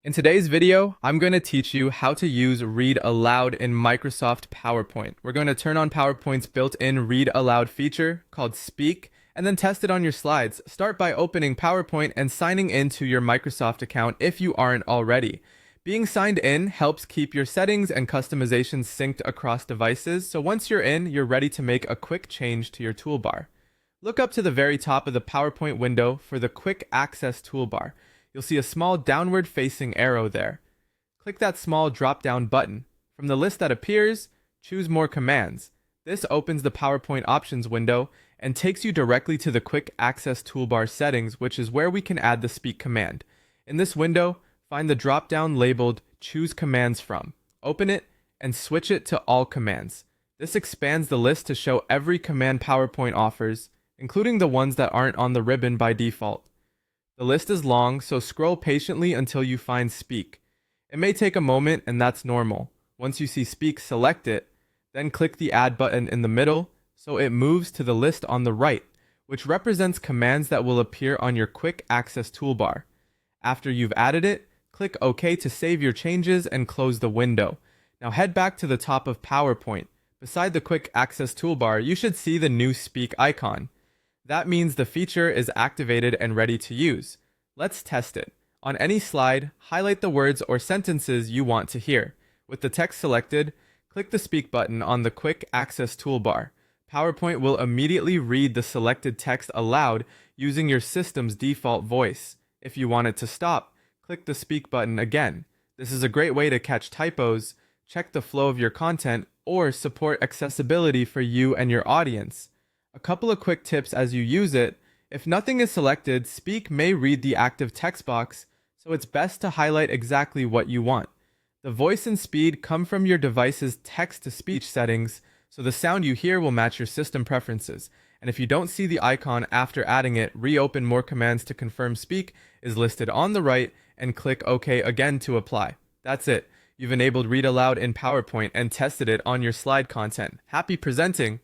In today's video, I'm going to teach you how to use Read Aloud in Microsoft PowerPoint. We're going to turn on PowerPoint's built-in Read Aloud feature called Speak, and then test it on your slides. Start by opening PowerPoint and signing into your Microsoft account if you aren't already. Being signed in helps keep your settings and customizations synced across devices, so once you're in, you're ready to make a quick change to your toolbar. Look up to the very top of the PowerPoint window for the Quick Access toolbar. You'll see a small downward-facing arrow there. Click that small drop-down button. From the list that appears, choose More Commands. This opens the PowerPoint Options window and takes you directly to the Quick Access toolbar settings, which is where we can add the Speak command. In this window, find the drop-down labeled Choose Commands From. Open it and switch it to All Commands. This expands the list to show every command PowerPoint offers, including the ones that aren't on the ribbon by default. The list is long, so scroll patiently until you find Speak. It may take a moment, and that's normal. Once you see Speak, select it, then click the Add button in the middle, so it moves to the list on the right, which represents commands that will appear on your Quick Access toolbar. After you've added it, click OK to save your changes and close the window. Now head back to the top of PowerPoint. Beside the Quick Access toolbar, you should see the new Speak icon. That means the feature is activated and ready to use. Let's test it. On any slide, highlight the words or sentences you want to hear. With the text selected, click the Speak button on the Quick Access toolbar. PowerPoint will immediately read the selected text aloud using your system's default voice. If you want it to stop, click the Speak button again. This is a great way to catch typos, check the flow of your content, or support accessibility for you and your audience. A couple of quick tips as you use it. If nothing is selected, Speak may read the active text box, so it's best to highlight exactly what you want. The voice and speed come from your device's text-to-speech settings, so the sound you hear will match your system preferences. And if you don't see the icon after adding it, reopen More Commands to confirm Speak is listed on the right and click OK again to apply. That's it. You've enabled Read Aloud in PowerPoint and tested it on your slide content. Happy presenting!